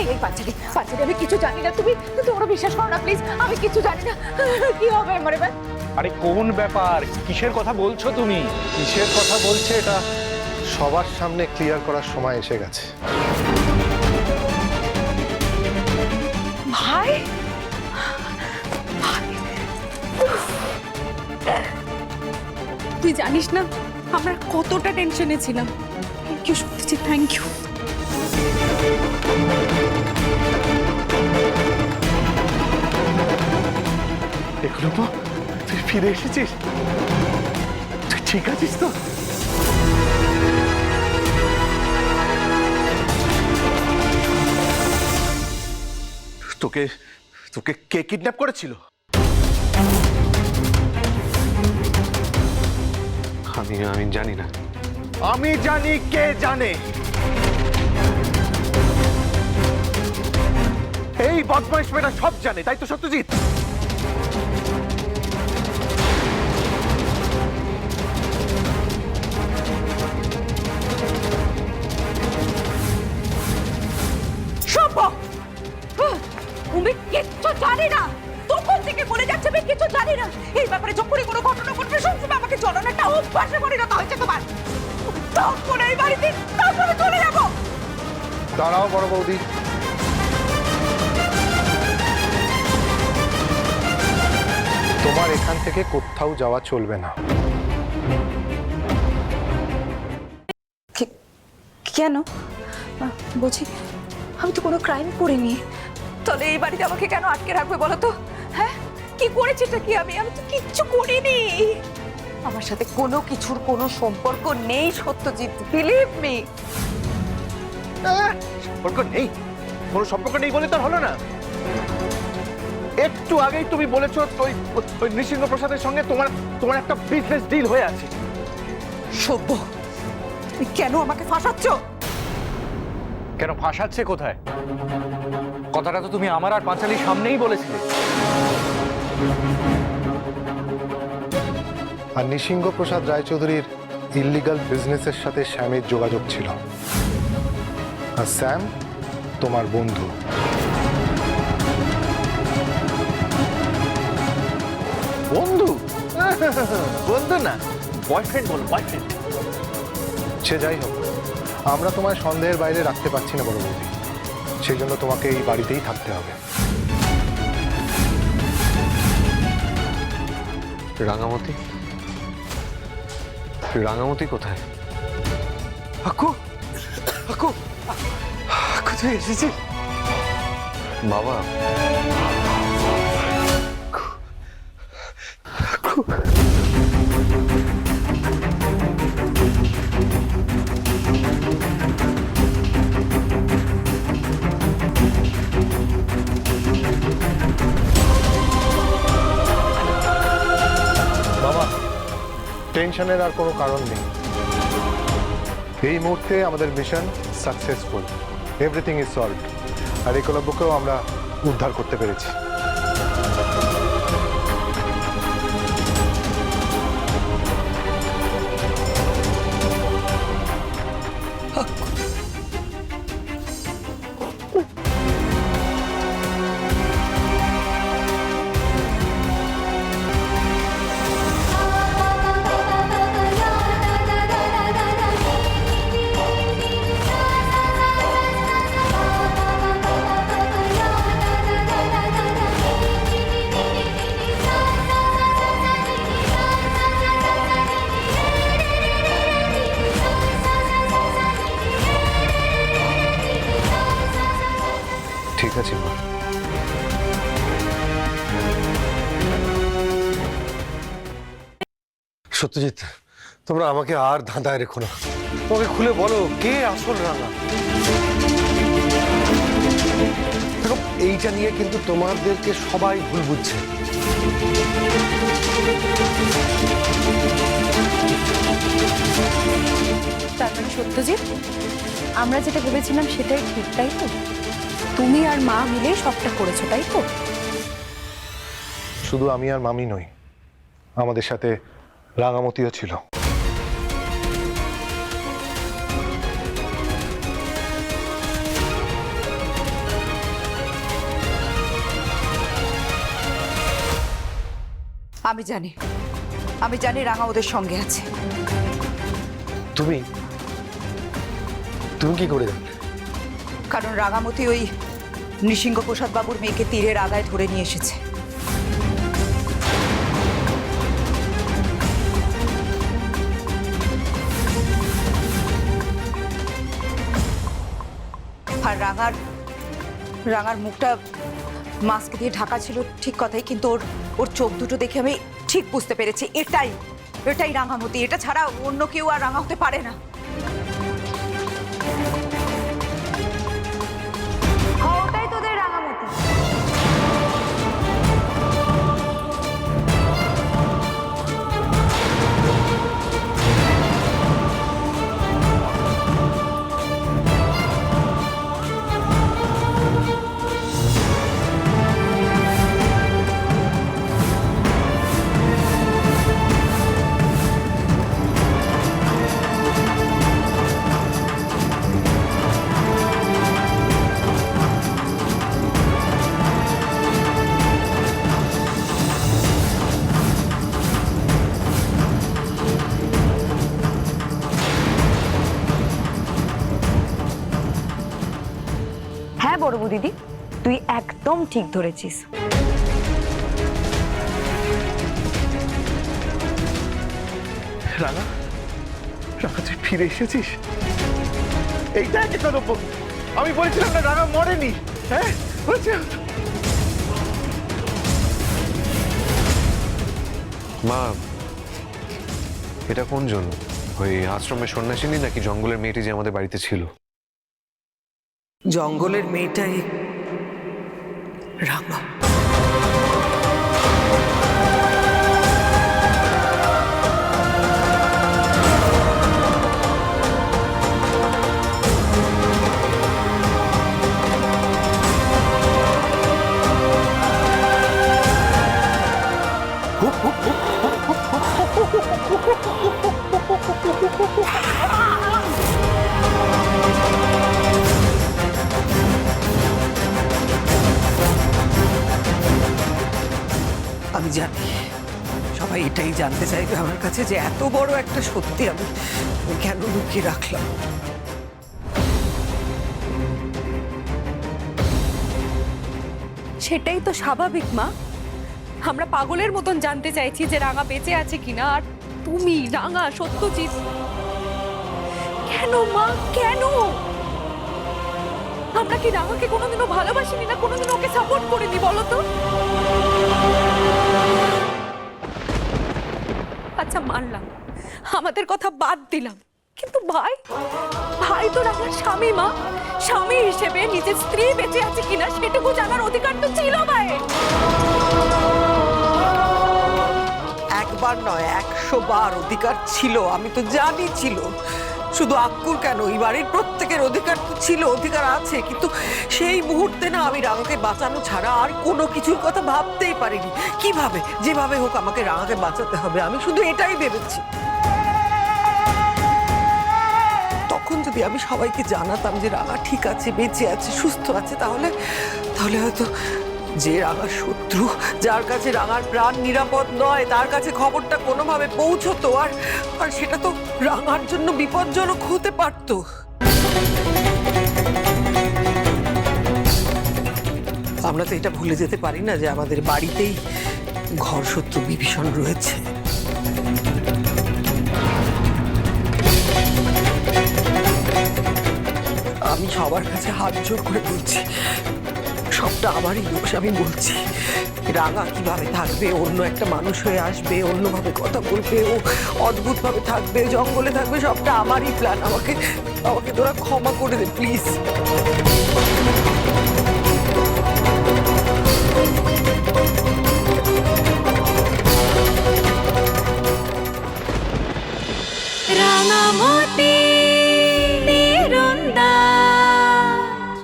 এই পাঁচালি আমি কিছু জানি না, তুমি তোমরা বিশ্বাস করো না প্লিজ, আমি কিছু জানি না। কি হবে আমার এবার? আরে কোন ব্যাপার, কিসের কথা বলছো তুমি? কিসের কথা বলছে এটা সবার সামনে ক্লিয়ার করার সময় এসে গেছে। ভাই তুই জানিস না আমরা কতটা টেনশনে ছিলাম। Thank you Satyajit, thank you. এগুলো তুই ফিরে এসেছিস? তুই ঠিক আছিস তো? তোকে তোকে কে কিডন্যাপ করেছিল? আমি জানি না। আমি জানি কে জানে। এই বদমাইশ মেয়েটা সব জানে, তাই তো সত্যজিৎ? তুমি কিচ্ছু জানি না, তখন থেকে বলে যাচ্ছে আমি কিছু জানি না। এই ব্যাপারে যখনই কোনো ঘটনা ঘটবে সবসময় আমাকে জড়ানো একটা অভ্যাসে পরিণত হয়েছে তোমার। তখন এই বাড়িতে তারপরে চলে যাবো। দাঁড়াও বড় বৌদি, তোমার এখান থেকে কোথাও যাওয়া চলবে না। কেন? বলছি আমি তো কোনো ক্রাইম করিনি, তাহলে এই বাড়িতে আমাকে কেন আটকে রাখবে বলো তো? হ্যাঁ, কি করেছিটা কি? আমি তো কিচ্ছু করিনি। আমার সাথে কোনো কিছুর কোনো সম্পর্ক নেই সত্যজিৎ, বিলিভ মি। সম্পর্ক নেই? কোনো সম্পর্ক নেই বলে তো হলো না। একটু আগেই তুমি বলেছো ওই নৃসিংহ প্রসাদের সঙ্গে তোমার একটা বিজনেস ডিল হয়ে আছে। সভ্য, তুমি কেন আমাকে ফাঁসাচ্ছ? কেন ফাঁসাচ্ছে কোথায়? কথাটা তো তুমি আমার আর পাঁচালির সামনেই বলেছিলে। আর নৃসিংহ প্রসাদ রায়চৌধুরীর ইল্লিগাল বিজনেসের সাথে শ্যামের যোগাযোগ ছিল, আর শ্যাম তোমার বন্ধু। বন্ধু? বন্ধু না, বয়ফ্রেন্ড বল, বয়ফ্রেন্ড। সে যাই হোক, আমরা তোমায় সন্দেহের বাইরে রাখতে পারছি না বড় বৌদি, সেই জন্য তোমাকে এই বাড়িতেই থাকতে হবে। রাঙামতি? রাঙামতি কোথায়? আক্কু, আক্কু, আক্কু তুই এসেছিস? বাবা, আক্কু, বাবা, টেনশনের আর কোনো কারণ নেই। এই মুহূর্তে আমাদের mission successful, everything is solved. আর একলব্যকেও আমরা উদ্ধার করতে পেরেছি। ঠিক আছে মা। সত্যজিৎ, তোমরা আমাকে আর ধাঁধায় রেখো না। তোমাকে খুলে বলো কে আসল রাঙা। দেখো, এইটা নিয়ে কিন্তু তোমাদেরকে সবাই ভুল বুঝছে। তার মানে সত্যজিৎ, আমরা যেটা ভেবেছিলাম সেটাই ঠিক, তাই তো? তুমি আর মা মিলে সবটা করেছো, তাই তো? শুধু আমি আর মামি নই, আমাদের সাথে রাঙামতিও ছিল। আমি জানি, আমি জানি রাঙা ওদের সঙ্গে আছে। তুমি তুমি কি করে জানলে? কারণ রাঙামতি ওই নৃসিংহ প্রসাদ বাবুর মেয়েকে তীরের আগায় ধরে নিয়ে এসেছে। আর রাঙার মুখটা মাস্ক দিয়ে ঢাকা ছিল ঠিক কথাই, কিন্তু ওর চোখ দুটো দেখে আমি ঠিক বুঝতে পেরেছি এটাই রাঙামতি। এটা ছাড়া অন্য কেউ আর রাঙা হতে পারে না। ওটাই তোদের রাঙামতি। হ্যাঁ বড় বউ দিদি, তুই একদম ঠিক ধরেছিস। রাঙা, রাঙা তুই ফিরে এসেছিস? এইটা একদম, আমি বলছিলাম না রাঙা মরেনি। হ্যাঁ বলছিলাম। মা, এটা কোন জন? ওই আশ্রমের সন্ন্যাসিনী নাকি জঙ্গলের মেয়েটি যে আমাদের বাড়িতে ছিল? জঙ্গলের মেয়েটাই রাঙা। আমি জানি সবাই এটাই জানতে চাইবে আমার কাছে যে এত বড় একটা সত্যি আমি কেন লুকিয়ে রাখলাম। সেটাই তো স্বাভাবিক মা। আমরা পাগলের মতন জানতে চাইছি যে রাঙা বেঁচে আছে কিনা, আর তুমি রাঙা সত্যজিৎ কেন মা, কেন? আমরা কি রাঙাকে কোনোদিনও ভালোবাসিনি না, কোনোদিনও ওকে সাপোর্ট করিনি বলো তো? আচ্ছা মানলাম, আমাদের কথা বাদ দিলাম, কিন্তু ভাই তো রাঙার স্বামী মা। স্বামী হিসেবে নিজের স্ত্রী বেঁচে আছে কিনা সেটুকু জানার অধিকার তো ছিল ভাইয়ের। একবার নয় 100 বার অধিকার ছিল, আমি তো জানি ছিল। শুধু আক্কুর কেন, এই বাড়ির প্রত্যেকের অধিকার তো ছিল, অধিকার আছে। কিন্তু সেই মুহূর্তে না আমি রাঙাকে বাঁচানো ছাড়া আর কোনো কিছুর কথা ভাবতেই পারিনি। কিভাবে, যেভাবে হোক আমাকে রাঙাকে বাঁচাতে হবে, আমি শুধু এটাই ভেবেছি। তখন যদি আমি সবাইকে জানাতাম যে রাঙা ঠিক আছে, বেঁচে আছে, সুস্থ আছে, তাহলে হয়তো যে রাঙার শত্রু, যার কাছে রাঙার প্রাণ নিরাপদ নয়, তার কাছে খবরটা কোনোভাবে পৌঁছতো, আর সেটা তো রাঙার জন্য বিপজ্জনক হতে পারতো। আমরা তো এটা ভুলে যেতে পারি না যে আমাদের বাড়িতেই ঘর শত্রু বিভীষণ রয়েছে। আমি সবার কাছে হাত জোর করে বলছি, সবটা আমারই দোষ। আমি বলছি রাঙা কিভাবে থাকবে, অন্য একটা মানুষ হয়ে আসবে, অন্যভাবে কথা বলবে, ও অদ্ভুতভাবে থাকবে, জঙ্গলে থাকবে, সবটা আমারই প্ল্যান। আমাকে তোরা ক্ষমা করে দে প্লিজ।